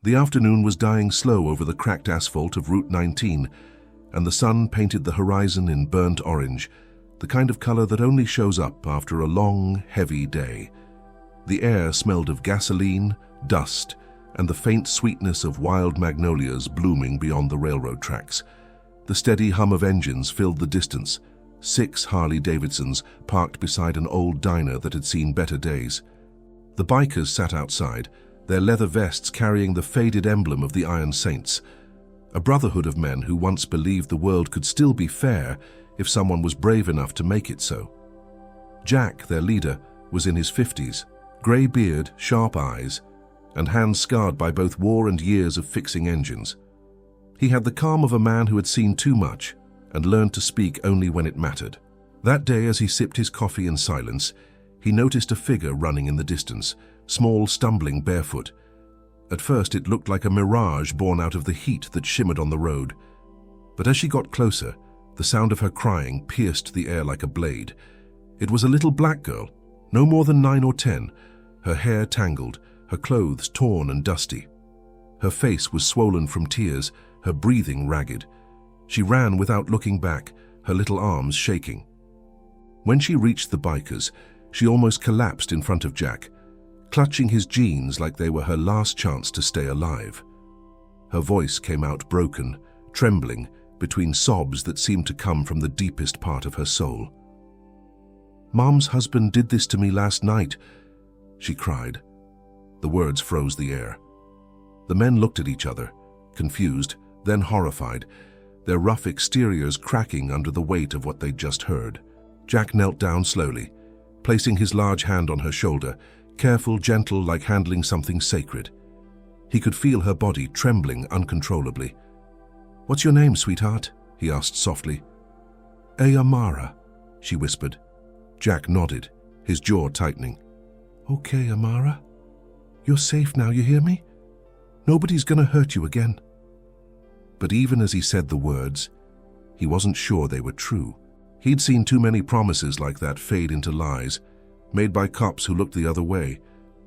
The afternoon was dying slow over the cracked asphalt of Route 19, and the sun painted the horizon in burnt orange, the kind of color that only shows up after a long, heavy day. The air smelled of gasoline, dust, and the faint sweetness of wild magnolias blooming beyond the railroad tracks. The steady hum of engines filled the distance, 6 Harley-Davidsons parked beside an old diner that had seen better days. The bikers sat outside, their leather vests carrying the faded emblem of the Iron Saints, a brotherhood of men who once believed the world could still be fair if someone was brave enough to make it so. Jack, their leader, was in his 50s, grey beard, sharp eyes, and hands scarred by both war and years of fixing engines. He had the calm of a man who had seen too much and learned to speak only when it mattered. That day, as he sipped his coffee in silence, he noticed a figure running in the distance, small, stumbling, barefoot. At first it looked like a mirage born out of the heat that shimmered on the road. But as she got closer, the sound of her crying pierced the air like a blade. It was a little black girl, no more than 9 or 10, her hair tangled, her clothes torn and dusty. Her face was swollen from tears, her breathing ragged. She ran without looking back, her little arms shaking. When she reached the bikers, she almost collapsed in front of Jack, clutching his jeans like they were her last chance to stay alive. Her voice came out broken, trembling, between sobs that seemed to come from the deepest part of her soul. "Mom's husband did this to me last night," she cried. The words froze the air. The men looked at each other, confused, then horrified, their rough exteriors cracking under the weight of what they'd just heard. Jack knelt down slowly, placing his large hand on her shoulder, careful, gentle, like handling something sacred. He could feel her body trembling uncontrollably. "What's your name, sweetheart?" he asked softly. "Amara," she whispered. Jack nodded, his jaw tightening. "Okay, Amara. You're safe now, you hear me? Nobody's gonna hurt you again." But even as he said the words, he wasn't sure they were true. He'd seen too many promises like that fade into lies, made by cops who looked the other way,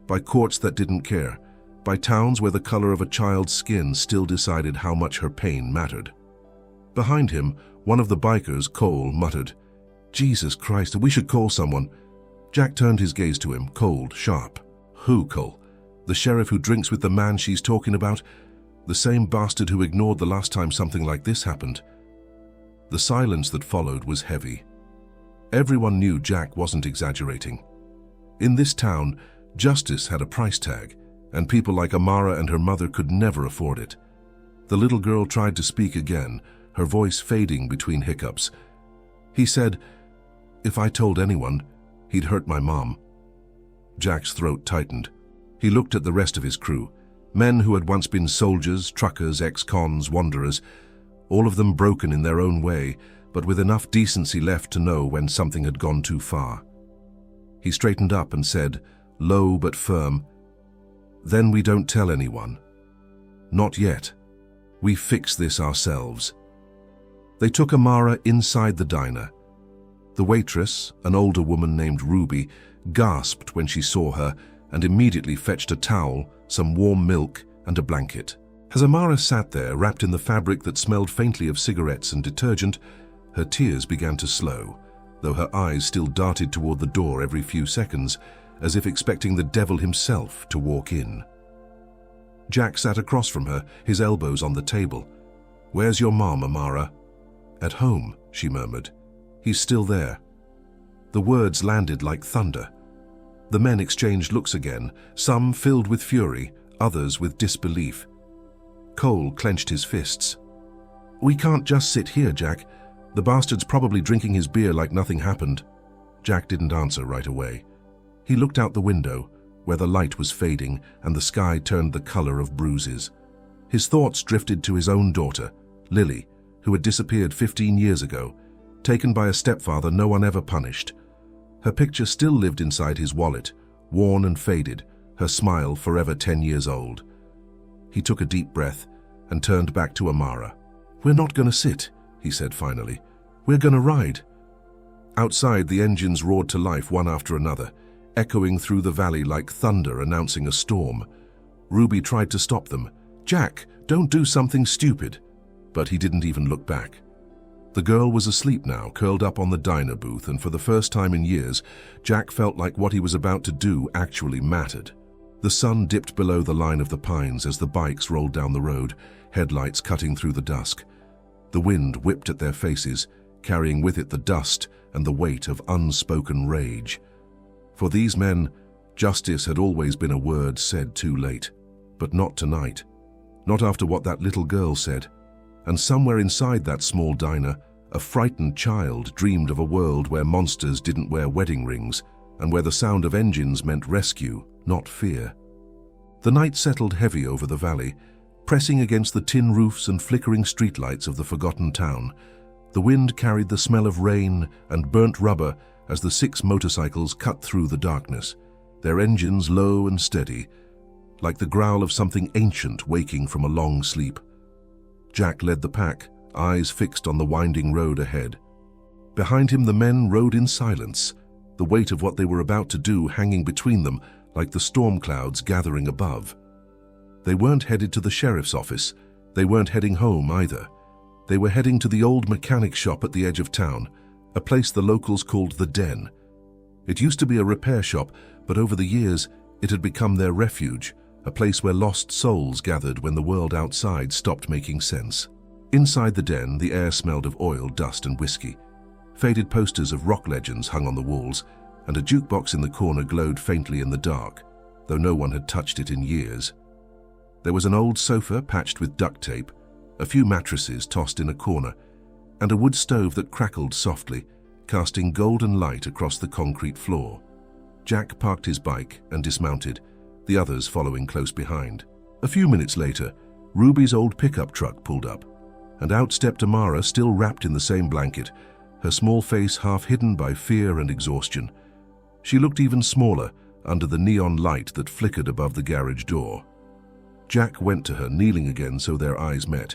by courts that didn't care, by towns where the color of a child's skin still decided how much her pain mattered. Behind him, one of the bikers, Cole, muttered, "Jesus Christ, we should call someone." Jack turned his gaze to him, cold, sharp. "Who, Cole? The sheriff who drinks with the man she's talking about? The same bastard who ignored the last time something like this happened?" The silence that followed was heavy. Everyone knew Jack wasn't exaggerating. In this town, justice had a price tag, and people like Amara and her mother could never afford it. The little girl tried to speak again, her voice fading between hiccups. He said, "If I told anyone, he'd hurt my mom." Jack's throat tightened. He looked at the rest of his crew, men who had once been soldiers, truckers, ex-cons, wanderers, all of them broken in their own way, but with enough decency left to know when something had gone too far. He straightened up and said, low but firm, "Then we don't tell anyone. Not yet. We fix this ourselves." They took Amara inside the diner. The waitress, an older woman named Ruby, gasped when she saw her and immediately fetched a towel, some warm milk, and a blanket. As Amara sat there, wrapped in the fabric that smelled faintly of cigarettes and detergent, her tears began to slow, though her eyes still darted toward the door every few seconds, as if expecting the devil himself to walk in. Jack sat across from her, his elbows on the table. "Where's your mom, Amara?" "At home," she murmured. "He's still there." The words landed like thunder. The men exchanged looks again, some filled with fury, others with disbelief. Cole clenched his fists. "We can't just sit here, Jack. The bastard's probably drinking his beer like nothing happened." Jack didn't answer right away. He looked out the window, where the light was fading and the sky turned the color of bruises. His thoughts drifted to his own daughter, Lily, who had disappeared 15 years ago, taken by a stepfather no one ever punished. Her picture still lived inside his wallet, worn and faded, her smile forever 10 years old. He took a deep breath and turned back to Amara. "We're not gonna sit," he said finally. "We're gonna ride." Outside, the engines roared to life one after another, echoing through the valley like thunder announcing a storm. Ruby tried to stop them, "Jack, don't do something stupid." But he didn't even look back. The girl was asleep now, curled up on the diner booth, and for the first time in years, Jack felt like what he was about to do actually mattered. The sun dipped below the line of the pines as the bikes rolled down the road, headlights cutting through the dusk. The wind whipped at their faces, carrying with it the dust and the weight of unspoken rage. For these men, justice had always been a word said too late. But not tonight. Not after what that little girl said. And somewhere inside that small diner, a frightened child dreamed of a world where monsters didn't wear wedding rings and where the sound of engines meant rescue, not fear. The night settled heavy over the valley, pressing against the tin roofs and flickering streetlights of the forgotten town. The wind carried the smell of rain and burnt rubber as the 6 motorcycles cut through the darkness, their engines low and steady, like the growl of something ancient waking from a long sleep. Jack led the pack, eyes fixed on the winding road ahead. Behind him the men rode in silence, the weight of what they were about to do hanging between them like the storm clouds gathering above. They weren't headed to the sheriff's office. They weren't heading home either. They were heading to the old mechanic shop at the edge of town, a place the locals called the Den. It used to be a repair shop, but over the years it had become their refuge, a place where lost souls gathered when the world outside stopped making sense. Inside the Den, the air smelled of oil, dust, and whiskey. Faded posters of rock legends hung on the walls, and a jukebox in the corner glowed faintly in the dark, though no one had touched it in years. There was an old sofa patched with duct tape, a few mattresses tossed in a corner, and a wood stove that crackled softly, casting golden light across the concrete floor. Jack parked his bike and dismounted, the others following close behind. A few minutes later, Ruby's old pickup truck pulled up, and out stepped Amara, still wrapped in the same blanket, her small face half hidden by fear and exhaustion. She looked even smaller under the neon light that flickered above the garage door. Jack went to her, kneeling again so their eyes met.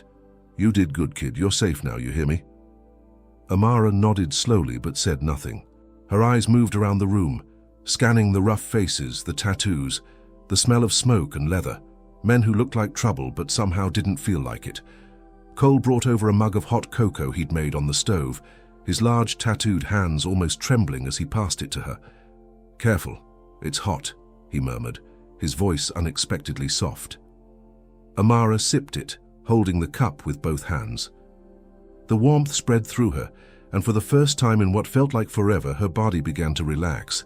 "You did good, kid. You're safe now, you hear me?" Amara nodded slowly but said nothing. Her eyes moved around the room, scanning the rough faces, the tattoos, the smell of smoke and leather, men who looked like trouble but somehow didn't feel like it. Cole brought over a mug of hot cocoa he'd made on the stove, his large tattooed hands almost trembling as he passed it to her. "Careful, it's hot," he murmured, his voice unexpectedly soft. Amara sipped it, holding the cup with both hands. The warmth spread through her, and for the first time in what felt like forever, her body began to relax.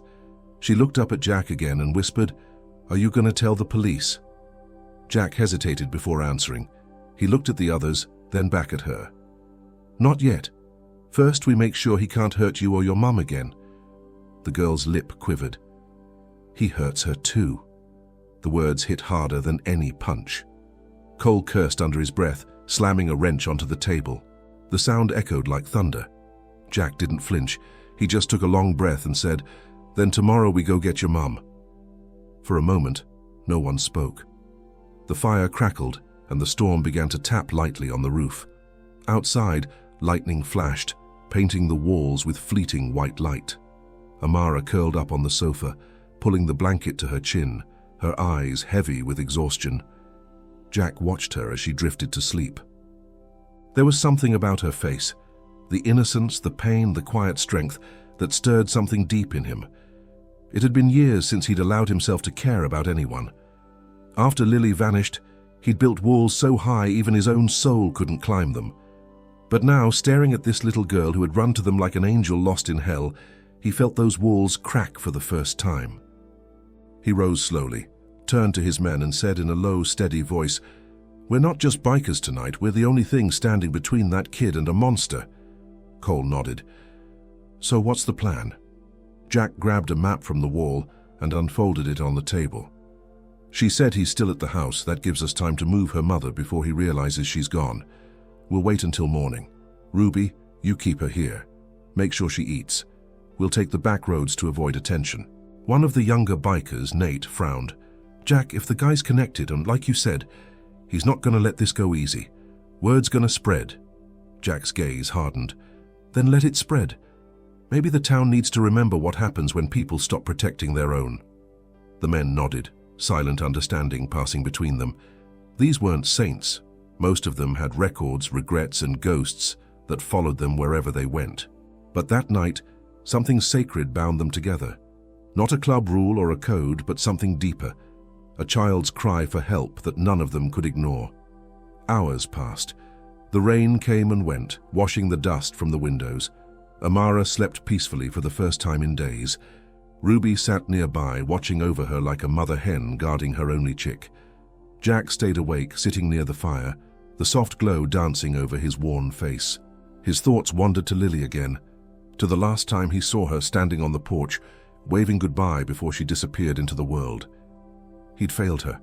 She looked up at Jack again and whispered, "Are you going to tell the police?" Jack hesitated before answering. He looked at the others, then back at her. "Not yet. First, we make sure he can't hurt you or your mum again." The girl's lip quivered. "He hurts her too." The words hit harder than any punch. Cole cursed under his breath, slamming a wrench onto the table. The sound echoed like thunder. Jack didn't flinch. He just took a long breath and said, "Then tomorrow we go get your mum." For a moment, no one spoke. The fire crackled, and the storm began to tap lightly on the roof. Outside, lightning flashed, painting the walls with fleeting white light. Amara curled up on the sofa, pulling the blanket to her chin, her eyes heavy with exhaustion. Jack watched her as she drifted to sleep. There was something about her face, the innocence, the pain, the quiet strength, that stirred something deep in him. It had been years since he'd allowed himself to care about anyone. After Lily vanished, he'd built walls so high even his own soul couldn't climb them. But now, staring at this little girl who had run to them like an angel lost in hell, he felt those walls crack for the first time. He rose slowly, turned to his men and said in a low, steady voice, "We're not just bikers tonight, we're the only thing standing between that kid and a monster." Cole nodded. "So what's the plan?" Jack grabbed a map from the wall and unfolded it on the table. "She said he's still at the house. That gives us time to move her mother before he realizes she's gone. We'll wait until morning. Ruby, you keep her here. Make sure she eats. We'll take the back roads to avoid attention." One of the younger bikers, Nate, frowned. "Jack, if the guy's connected, and like you said, he's not going to let this go easy. Word's going to spread." Jack's gaze hardened. "Then let it spread. Maybe the town needs to remember what happens when people stop protecting their own." The men nodded, silent understanding passing between them. These weren't saints. Most of them had records, regrets, and ghosts that followed them wherever they went. But that night, something sacred bound them together. Not a club rule or a code, but something deeper. A child's cry for help that none of them could ignore. Hours passed. The rain came and went, washing the dust from the windows. Amara slept peacefully for the first time in days. Ruby sat nearby, watching over her like a mother hen guarding her only chick. Jack stayed awake, sitting near the fire, the soft glow dancing over his worn face. His thoughts wandered to Lily again, to the last time he saw her standing on the porch, waving goodbye before she disappeared into the world. He'd failed her.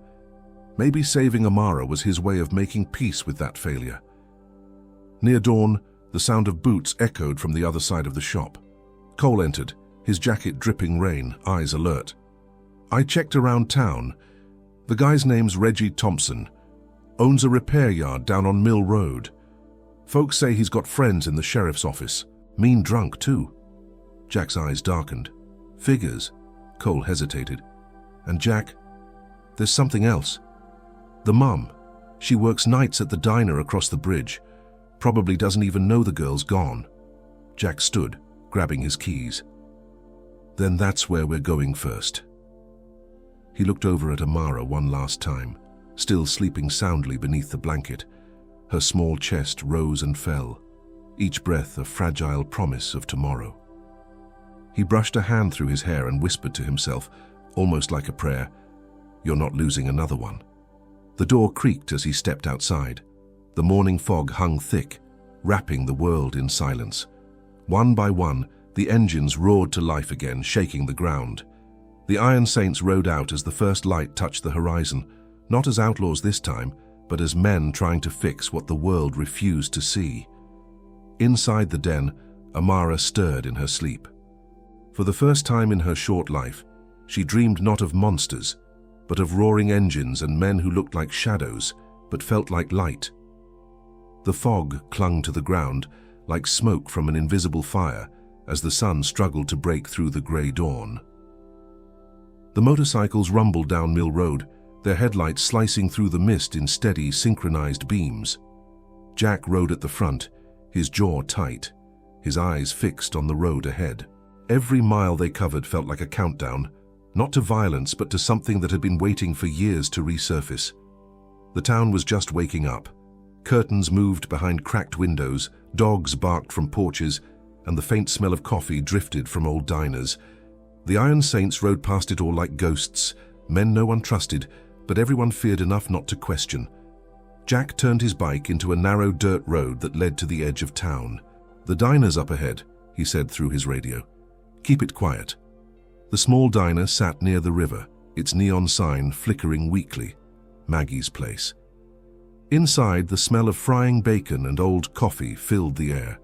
Maybe saving Amara was his way of making peace with that failure. Near dawn, the sound of boots echoed from the other side of the shop. Cole entered, his jacket dripping rain, eyes alert. "I checked around town. The guy's name's Reggie Thompson. Owns a repair yard down on Mill Road. Folks say he's got friends in the sheriff's office. Mean drunk, too." Jack's eyes darkened. "Figures." Cole hesitated. "And Jack, there's something else. The mum. She works nights at the diner across the bridge. Probably doesn't even know the girl's gone." Jack stood, grabbing his keys. "Then that's where we're going first." He looked over at Amara one last time, still sleeping soundly beneath the blanket. Her small chest rose and fell, each breath a fragile promise of tomorrow. He brushed a hand through his hair and whispered to himself, almost like a prayer, "You're not losing another one." The door creaked as he stepped outside. The morning fog hung thick, wrapping the world in silence. One by one, the engines roared to life again, shaking the ground. The Iron Saints rode out as the first light touched the horizon, not as outlaws this time, but as men trying to fix what the world refused to see. Inside the den, Amara stirred in her sleep. For the first time in her short life, she dreamed not of monsters, but of roaring engines and men who looked like shadows, but felt like light. The fog clung to the ground, like smoke from an invisible fire, as the sun struggled to break through the grey dawn. The motorcycles rumbled down Mill Road, their headlights slicing through the mist in steady, synchronized beams. Jack rode at the front, his jaw tight, his eyes fixed on the road ahead. Every mile they covered felt like a countdown, not to violence but to something that had been waiting for years to resurface. The town was just waking up. Curtains moved behind cracked windows, dogs barked from porches, and the faint smell of coffee drifted from old diners. The Iron Saints rode past it all like ghosts, men no one trusted, but everyone feared enough not to question. Jack turned his bike into a narrow dirt road that led to the edge of town. "The diner's up ahead," he said through his radio. "Keep it quiet." The small diner sat near the river, its neon sign flickering weakly. Maggie's Place. Inside, the smell of frying bacon and old coffee filled the air.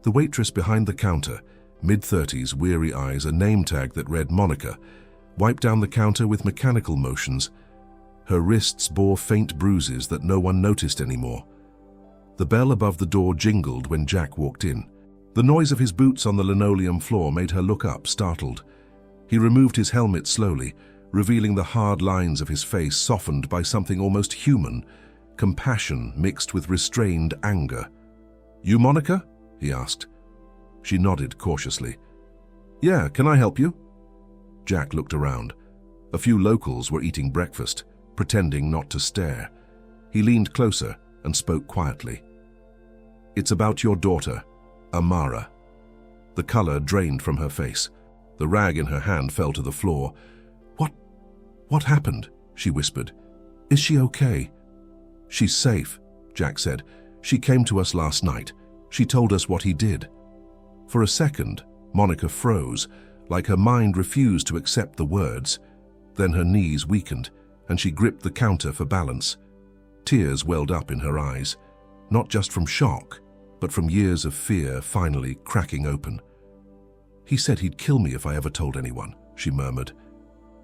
The waitress behind the counter, mid-30s, weary eyes, a name tag that read Monica, wiped down the counter with mechanical motions. Her wrists bore faint bruises that no one noticed anymore. The bell above the door jingled when Jack walked in. The noise of his boots on the linoleum floor made her look up, startled. He removed his helmet slowly, revealing the hard lines of his face softened by something almost human, compassion mixed with restrained anger. "You Monica?" he asked. She nodded cautiously. "Yeah, can I help you?" Jack looked around. A few locals were eating breakfast, pretending not to stare. He leaned closer and spoke quietly. "It's about your daughter, Amara." The color drained from her face. The rag in her hand fell to the floor. What happened?" she whispered. "Is she okay?" "She's safe," Jack said. "She came to us last night. She told us what he did." For a second, Monica froze, like her mind refused to accept the words. Then her knees weakened, and she gripped the counter for balance. Tears welled up in her eyes, not just from shock, but from years of fear finally cracking open. "He said he'd kill me if I ever told anyone," she murmured.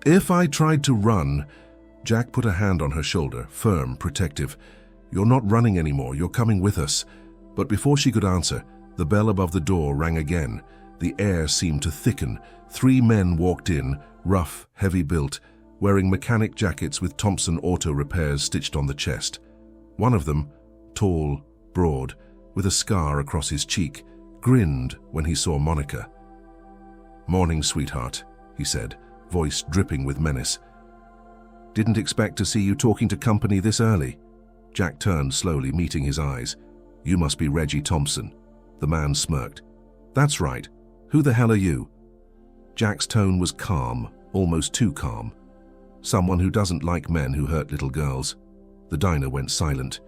"If I tried to run..." Jack put a hand on her shoulder, firm, protective. "You're not running anymore, you're coming with us." But before she could answer, the bell above the door rang again. The air seemed to thicken. 3 men walked in, rough, heavy-built, wearing mechanic jackets with Thompson Auto Repairs stitched on the chest. One of them, tall, broad, with a scar across his cheek, grinned when he saw Monica. "Morning, sweetheart," he said, voice dripping with menace. "Didn't expect to see you talking to company this early." Jack turned slowly, meeting his eyes. "You must be Reggie Thompson." The man smirked. "That's right. Who the hell are you?" Jack's tone was calm, almost too calm. "Someone who doesn't like men who hurt little girls." The diner went silent.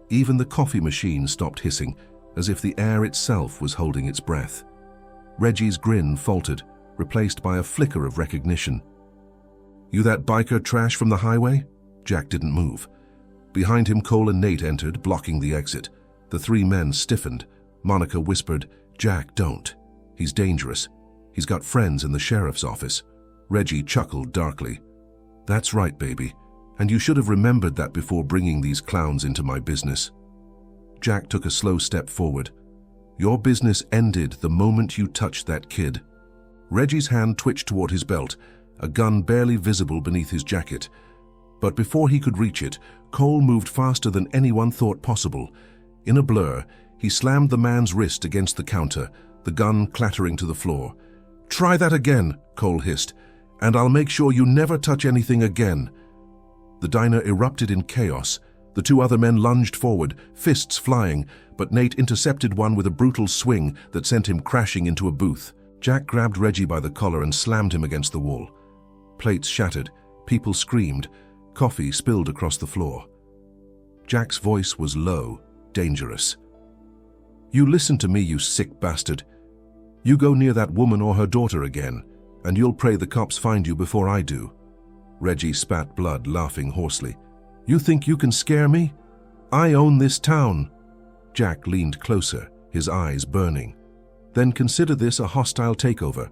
Even the coffee machine stopped hissing, as if the air itself was holding its breath. Reggie's grin faltered, replaced by a flicker of recognition. "You that biker trash from the highway?" Jack didn't move. Behind him, Cole and Nate entered, blocking the exit. The three men stiffened. Monica whispered, "Jack, don't. He's dangerous. He's got friends in the sheriff's office." Reggie chuckled darkly. "That's right, baby. And you should have remembered that before bringing these clowns into my business." Jack took a slow step forward. "Your business ended the moment you touched that kid." Reggie's hand twitched toward his belt, a gun barely visible beneath his jacket. But before he could reach it, Cole moved faster than anyone thought possible. In a blur, he slammed the man's wrist against the counter, the gun clattering to the floor. "Try that again," Cole hissed, "and I'll make sure you never touch anything again." The diner erupted in chaos. The two other men lunged forward, fists flying, but Nate intercepted one with a brutal swing that sent him crashing into a booth. Jack grabbed Reggie by the collar and slammed him against the wall. Plates shattered, people screamed, coffee spilled across the floor. Jack's voice was low, dangerous. "You listen to me, you sick bastard. You go near that woman or her daughter again, and you'll pray the cops find you before I do." Reggie spat blood, laughing hoarsely. "You think you can scare me? I own this town." Jack leaned closer, his eyes burning. "Then consider this a hostile takeover."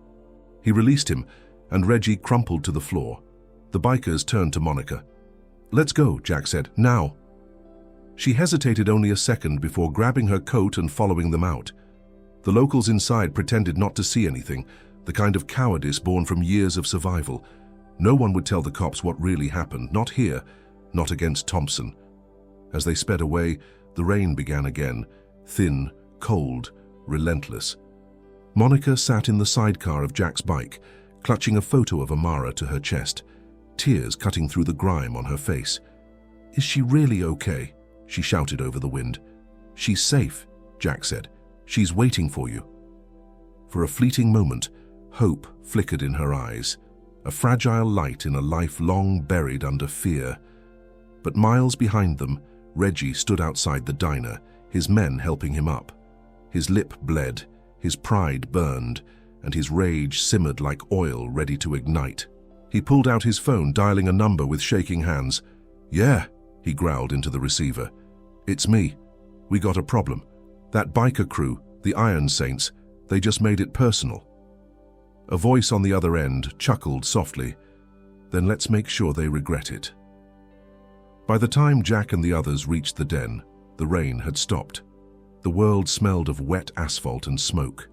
He released him, and Reggie crumpled to the floor. The bikers turned to Monica. "Let's go," Jack said. "Now." She hesitated only a second before grabbing her coat and following them out. The locals inside pretended not to see anything, the kind of cowardice born from years of survival. No one would tell the cops what really happened, not here, not against Thompson. As they sped away, the rain began again, thin, cold, relentless. Monica sat in the sidecar of Jack's bike, clutching a photo of Amara to her chest, tears cutting through the grime on her face. "Is she really okay?" she shouted over the wind. "She's safe," Jack said. "She's waiting for you." For a fleeting moment, hope flickered in her eyes, a fragile light in a life long buried under fear. But miles behind them, Reggie stood outside the diner, his men helping him up. His lip bled, his pride burned, and his rage simmered like oil ready to ignite. He pulled out his phone, dialing a number with shaking hands. "Yeah," he growled into the receiver. "It's me. We got a problem. That biker crew, the Iron Saints, they just made it personal." A voice on the other end chuckled softly. "Then let's make sure they regret it." By the time Jack and the others reached the den, the rain had stopped. The world smelled of wet asphalt and smoke.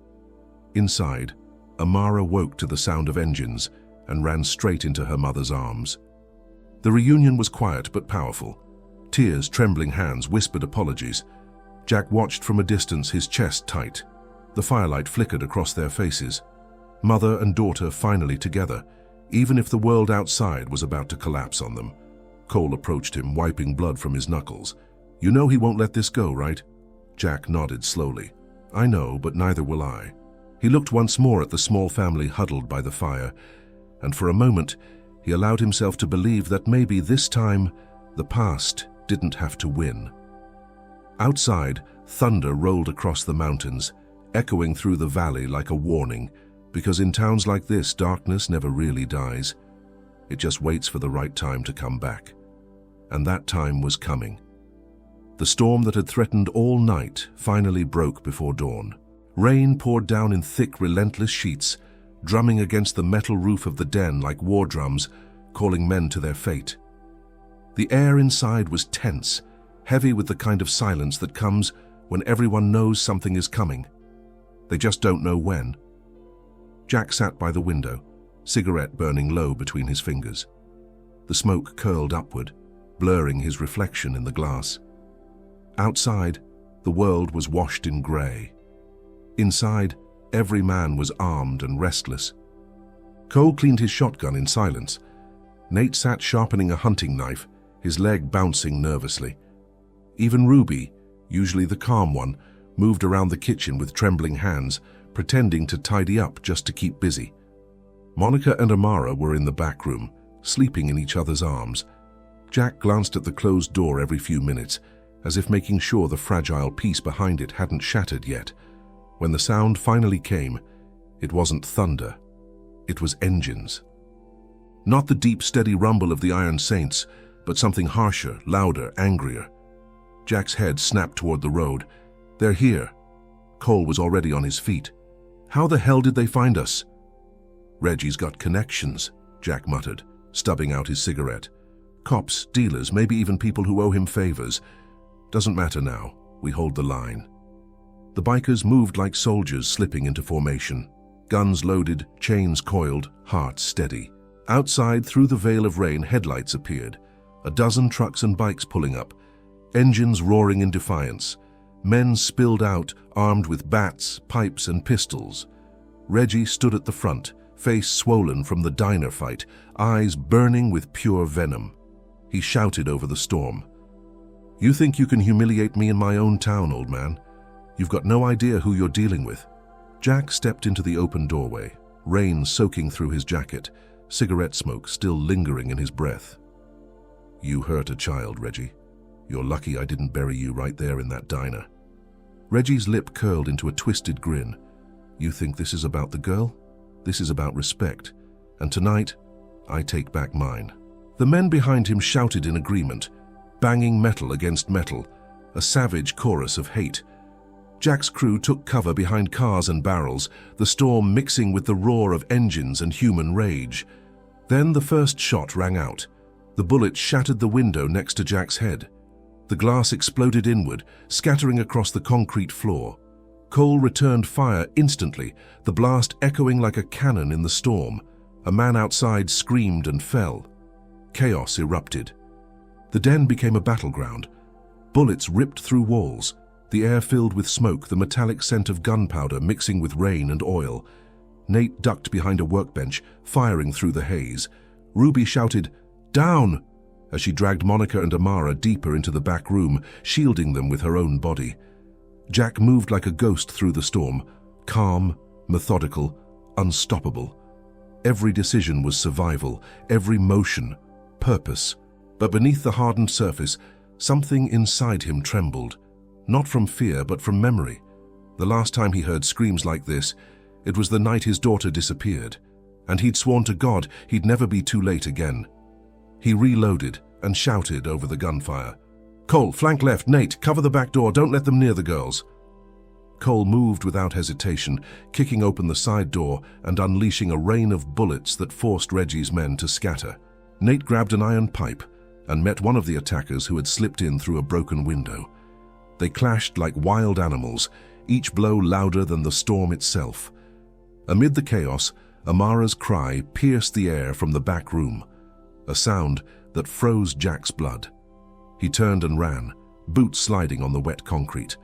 Inside, Amara woke to the sound of engines and ran straight into her mother's arms. The reunion was quiet but powerful. Tears, trembling hands whispered apologies. Jack watched from a distance, his chest tight. The firelight flickered across their faces. Mother and daughter finally together, even if the world outside was about to collapse on them. Cole approached him, wiping blood from his knuckles. "You know he won't let this go, right?" Jack nodded slowly. "I know, but neither will I." He looked once more at the small family huddled by the fire, and for a moment he allowed himself to believe that maybe this time the past didn't have to win. Outside, thunder rolled across the mountains, echoing through the valley like a warning, because in towns like this, darkness never really dies. It just waits for the right time to come back. And that time was coming. The storm that had threatened all night finally broke before dawn. Rain poured down in thick, relentless sheets, drumming against the metal roof of the den like war drums, calling men to their fate. The air inside was tense, heavy with the kind of silence that comes when everyone knows something is coming. They just don't know when. Jack sat by the window, cigarette burning low between his fingers. The smoke curled upward, blurring his reflection in the glass. Outside, the world was washed in grey. Inside, every man was armed and restless. Cole cleaned his shotgun in silence. Nate sat sharpening a hunting knife, his leg bouncing nervously. Even Ruby, usually the calm one, moved around the kitchen with trembling hands, pretending to tidy up just to keep busy. Monica and Amara were in the back room, sleeping in each other's arms. Jack glanced at the closed door every few minutes, as if making sure the fragile piece behind it hadn't shattered yet. When the sound finally came, it wasn't thunder. It was engines. Not the deep, steady rumble of the Iron Saints, but something harsher, louder, angrier. Jack's head snapped toward the road. "They're here." Cole was already on his feet. "How the hell did they find us?" "Reggie's got connections," Jack muttered, stubbing out his cigarette. "Cops, dealers, maybe even people who owe him favors. Doesn't matter now. We hold the line." The bikers moved like soldiers slipping into formation. Guns loaded, chains coiled, hearts steady. Outside, through the veil of rain, headlights appeared. A dozen trucks and bikes pulling up, engines roaring in defiance. Men spilled out, armed with bats, pipes, and pistols. Reggie stood at the front, face swollen from the diner fight, eyes burning with pure venom. He shouted over the storm. "You think you can humiliate me in my own town, old man? You've got no idea who you're dealing with." Jack stepped into the open doorway, rain soaking through his jacket, cigarette smoke still lingering in his breath. "You hurt a child, Reggie. You're lucky I didn't bury you right there in that diner." Reggie's lip curled into a twisted grin. "You think this is about the girl? This is about respect. And tonight, I take back mine." The men behind him shouted in agreement, banging metal against metal, a savage chorus of hate. Jack's crew took cover behind cars and barrels, the storm mixing with the roar of engines and human rage. Then the first shot rang out. The bullet shattered the window next to Jack's head. The glass exploded inward, scattering across the concrete floor. Cole returned fire instantly, the blast echoing like a cannon in the storm. A man outside screamed and fell. Chaos erupted. The den became a battleground. Bullets ripped through walls, the air filled with smoke, the metallic scent of gunpowder mixing with rain and oil. Nate ducked behind a workbench, firing through the haze. Ruby shouted, "Down!" as she dragged Monica and Amara deeper into the back room, shielding them with her own body. Jack moved like a ghost through the storm, calm, methodical, unstoppable. Every decision was survival, every motion, purpose. But beneath the hardened surface, something inside him trembled. Not from fear, but from memory. The last time he heard screams like this, it was the night his daughter disappeared, and he'd sworn to God he'd never be too late again. He reloaded and shouted over the gunfire. "Cole, flank left. Nate, cover the back door. Don't let them near the girls." Cole moved without hesitation, kicking open the side door and unleashing a rain of bullets that forced Reggie's men to scatter. Nate grabbed an iron pipe and met one of the attackers who had slipped in through a broken window. They clashed like wild animals, each blow louder than the storm itself. Amid the chaos, Amara's cry pierced the air from the back room, a sound that froze Jack's blood. He turned and ran, boots sliding on the wet concrete.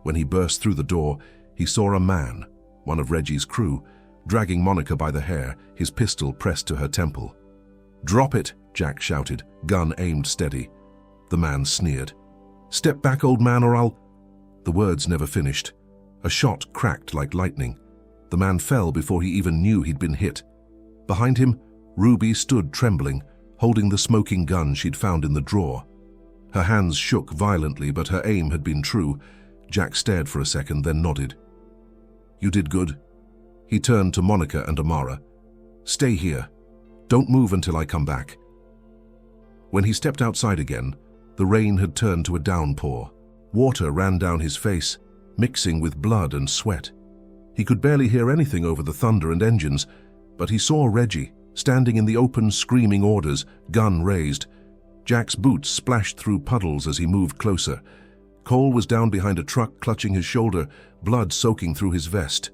When he burst through the door, he saw a man, one of Reggie's crew, dragging Monica by the hair, his pistol pressed to her temple. "Drop it," Jack shouted, gun aimed steady. The man sneered. "Step back, old man, or I'll—" The words never finished. A shot cracked like lightning. The man fell before he even knew he'd been hit. Behind him, Ruby stood trembling, holding the smoking gun she'd found in the drawer. Her hands shook violently, but her aim had been true. Jack stared for a second, then nodded. "You did good." He turned to Monica and Amara. "Stay here. Don't move until I come back." When he stepped outside again, the rain had turned to a downpour. Water ran down his face, mixing with blood and sweat. He could barely hear anything over the thunder and engines, but he saw Reggie, standing in the open screaming orders, gun raised. Jack's boots splashed through puddles as he moved closer. Cole was down behind a truck, clutching his shoulder, blood soaking through his vest.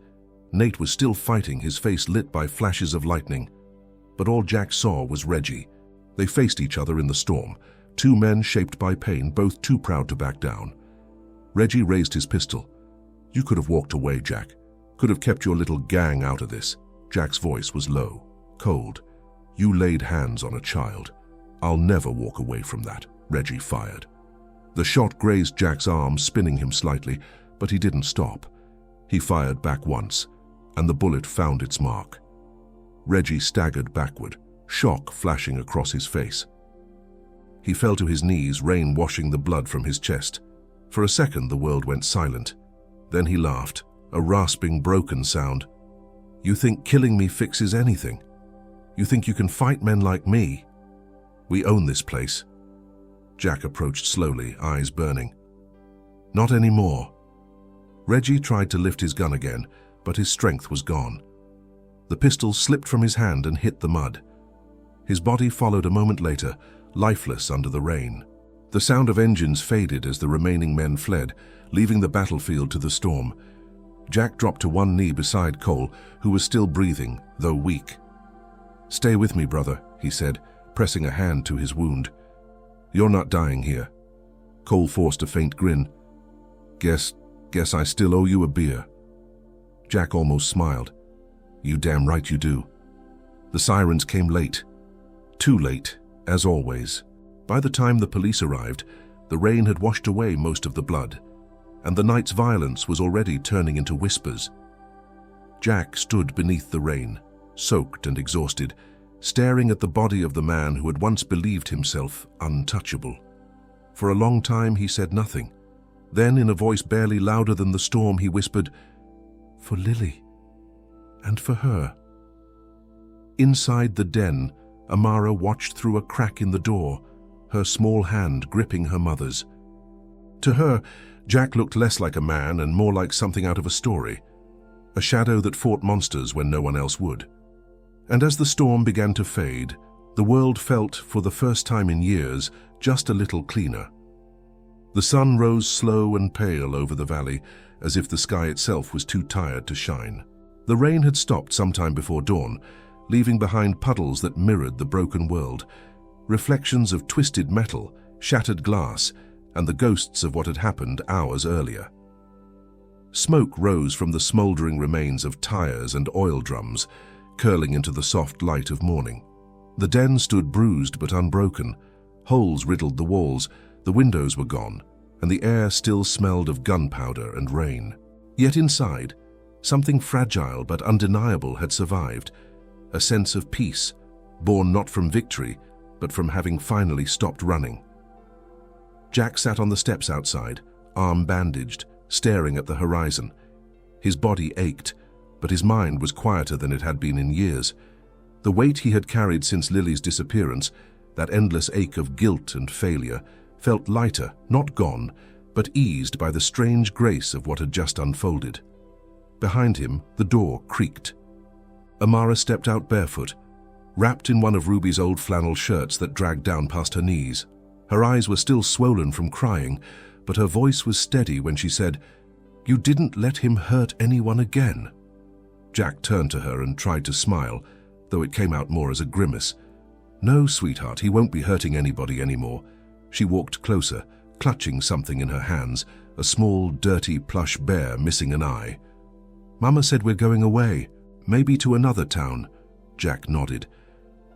Nate was still fighting, his face lit by flashes of lightning. But all Jack saw was Reggie. They faced each other in the storm, two men shaped by pain, both too proud to back down. Reggie raised his pistol. "You could have walked away, Jack. Could have kept your little gang out of this." Jack's voice was low, cold. "You laid hands on a child. I'll never walk away from that." Reggie fired. The shot grazed Jack's arm, spinning him slightly, but he didn't stop. He fired back once, and the bullet found its mark. Reggie staggered backward, shock flashing across his face. He fell to his knees, rain washing the blood from his chest. For a second, the world went silent. Then he laughed, a rasping, broken sound. "You think killing me fixes anything? You think you can fight men like me? We own this place." Jack approached slowly, eyes burning. "Not anymore." Reggie tried to lift his gun again, but his strength was gone. The pistol slipped from his hand and hit the mud. His body followed a moment later, lifeless under the rain. The sound of engines faded as the remaining men fled, leaving the battlefield to the storm. Jack dropped to one knee beside Cole, who was still breathing, though weak. "Stay with me, brother," he said, pressing a hand to his wound. "You're not dying here." Cole forced a faint grin. Guess I still owe you a beer." Jack almost smiled. "You damn right you do." The sirens came late. Too late, as always. By the time the police arrived, the rain had washed away most of the blood, and the night's violence was already turning into whispers. Jack stood beneath the rain, soaked and exhausted, staring at the body of the man who had once believed himself untouchable. For a long time he said nothing. Then, in a voice barely louder than the storm, he whispered, "For Lily, and for her." Inside the den, Amara watched through a crack in the door, her small hand gripping her mother's. To her, Jack looked less like a man and more like something out of a story, a shadow that fought monsters when no one else would. And as the storm began to fade, the world felt, for the first time in years, just a little cleaner. The sun rose slow and pale over the valley, as if the sky itself was too tired to shine. The rain had stopped sometime before dawn, leaving behind puddles that mirrored the broken world, reflections of twisted metal, shattered glass, and the ghosts of what had happened hours earlier. Smoke rose from the smoldering remains of tires and oil drums, curling into the soft light of morning. The den stood bruised but unbroken. Holes riddled the walls, the windows were gone, and the air still smelled of gunpowder and rain. Yet inside, something fragile but undeniable had survived, a sense of peace, born not from victory, but from having finally stopped running. Jack sat on the steps outside, arm bandaged, staring at the horizon. His body ached, but his mind was quieter than it had been in years. The weight he had carried since Lily's disappearance, that endless ache of guilt and failure, felt lighter, not gone, but eased by the strange grace of what had just unfolded. Behind him, the door creaked. Amara stepped out barefoot, wrapped in one of Ruby's old flannel shirts that dragged down past her knees. Her eyes were still swollen from crying, but her voice was steady when she said, "You didn't let him hurt anyone again." Jack turned to her and tried to smile, though it came out more as a grimace. "No, sweetheart, he won't be hurting anybody anymore." She walked closer, clutching something in her hands, a small, dirty plush bear missing an eye. "Mama said we're going away, maybe to another town." Jack nodded.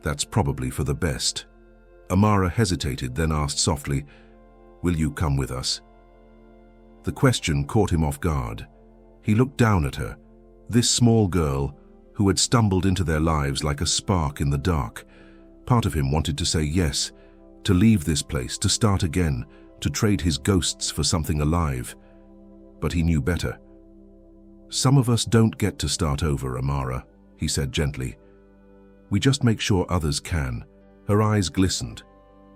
"That's probably for the best." Amara hesitated, then asked softly, "Will you come with us?" The question caught him off guard. He looked down at her, this small girl who had stumbled into their lives like a spark in the dark. Part of him wanted to say yes, to leave this place, to start again, to trade his ghosts for something alive. But he knew better. "Some of us don't get to start over, Amara," he said gently. "We just make sure others can." Her eyes glistened.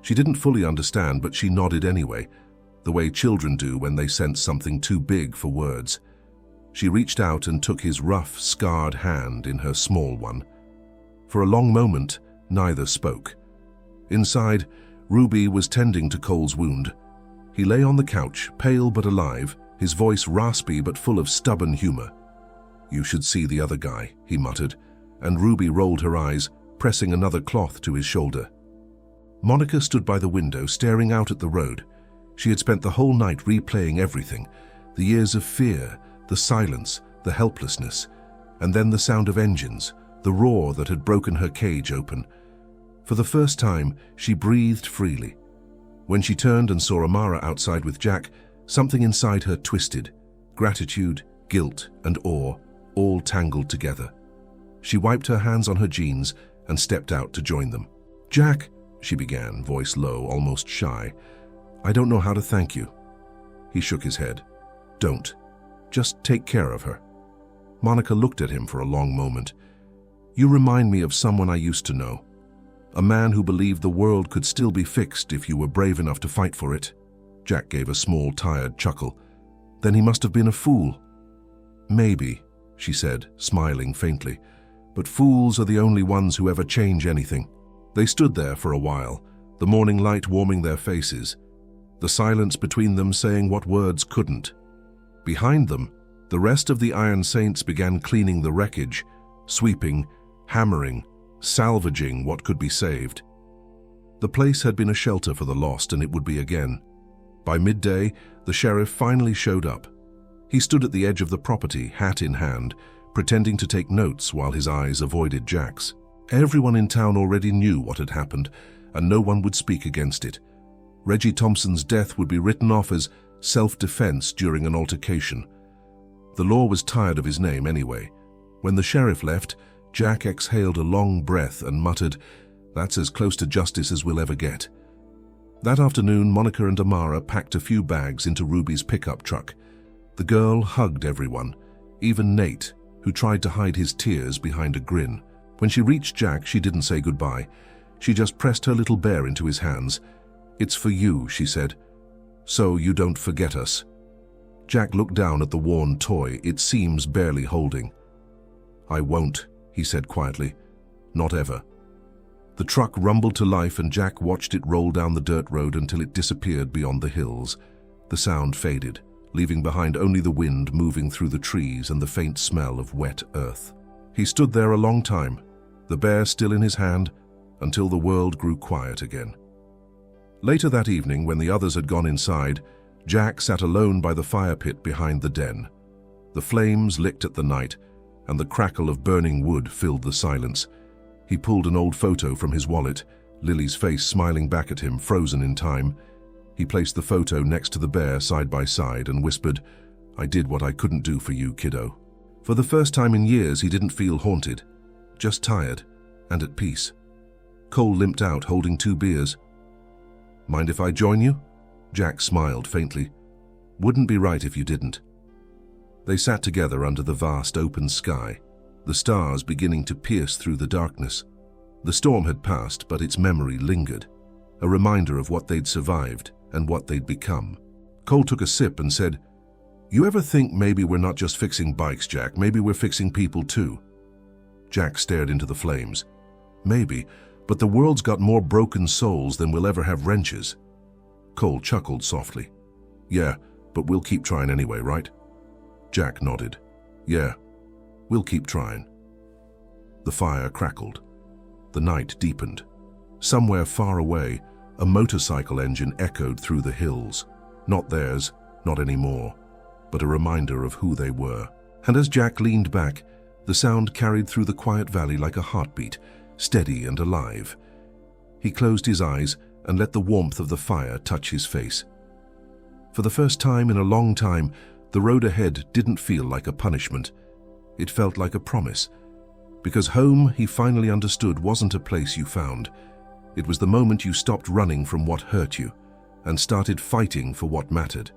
She didn't fully understand, but she nodded anyway, the way children do when they sense something too big for words. She reached out and took his rough, scarred hand in her small one. For a long moment, neither spoke. Inside, Ruby was tending to Cole's wound. He lay on the couch, pale but alive, his voice raspy but full of stubborn humor. "You should see the other guy," he muttered, and Ruby rolled her eyes, pressing another cloth to his shoulder. Monica stood by the window, staring out at the road. She had spent the whole night replaying everything, the years of fear, the silence, the helplessness, and then the sound of engines, the roar that had broken her cage open. For the first time, she breathed freely. When she turned and saw Amara outside with Jack, something inside her twisted. Gratitude, guilt, and awe, all tangled together. She wiped her hands on her jeans and stepped out to join them. "Jack," she began, voice low, almost shy, "I don't know how to thank you." He shook his head. "Don't. Just take care of her." Monica looked at him for a long moment. "You remind me of someone I used to know. A man who believed the world could still be fixed if you were brave enough to fight for it." Jack gave a small, tired chuckle. "Then he must have been a fool." "Maybe," she said, smiling faintly, "but fools are the only ones who ever change anything." They stood there for a while, the morning light warming their faces, the silence between them saying what words couldn't. Behind them, the rest of the Iron Saints began cleaning the wreckage, sweeping, hammering, salvaging what could be saved. The place had been a shelter for the lost, and it would be again. By midday, the sheriff finally showed up. He stood at the edge of the property, hat in hand, pretending to take notes while his eyes avoided Jack's. Everyone in town already knew what had happened, and no one would speak against it. Reggie Thompson's death would be written off as self-defense during an altercation. The law was tired of his name anyway. When the sheriff left, Jack exhaled a long breath and muttered, "That's as close to justice as we'll ever get." That afternoon, Monica and Amara packed a few bags into Ruby's pickup truck. The girl hugged everyone, even Nate, who tried to hide his tears behind a grin. When she reached Jack, she didn't say goodbye. She just pressed her little bear into his hands. "It's for you," she said, "so you don't forget us." Jack looked down at the worn toy, its seams barely holding. "I won't," he said quietly. "Not ever." The truck rumbled to life and Jack watched it roll down the dirt road until it disappeared beyond the hills. The sound faded, leaving behind only the wind moving through the trees and the faint smell of wet earth. He stood there a long time, the bear still in his hand, until the world grew quiet again. Later that evening, when the others had gone inside, Jack sat alone by the fire pit behind the den. The flames licked at the night, and the crackle of burning wood filled the silence. He pulled an old photo from his wallet, Lily's face smiling back at him, frozen in time. He placed the photo next to the bear side by side and whispered, "I did what I couldn't do for you, kiddo." For the first time in years, he didn't feel haunted, just tired and at peace. Cole limped out, holding 2 beers. "Mind if I join you?" Jack smiled faintly. "Wouldn't be right if you didn't." They sat together under the vast open sky, the stars beginning to pierce through the darkness. The storm had passed, but its memory lingered, a reminder of what they'd survived and what they'd become. Cole took a sip and said, "You ever think maybe we're not just fixing bikes, Jack? Maybe we're fixing people too?" Jack stared into the flames. "Maybe, but the world's got more broken souls than we'll ever have wrenches." Cole chuckled softly. "Yeah, but we'll keep trying anyway, right?" Jack nodded. "Yeah, we'll keep trying." The fire crackled. The night deepened. Somewhere far away, a motorcycle engine echoed through the hills. Not theirs, not anymore, but a reminder of who they were. And as Jack leaned back, the sound carried through the quiet valley like a heartbeat, steady and alive. He closed his eyes and let the warmth of the fire touch his face. For the first time in a long time, the road ahead didn't feel like a punishment. It felt like a promise. Because home, he finally understood, wasn't a place you found. It was the moment you stopped running from what hurt you and started fighting for what mattered.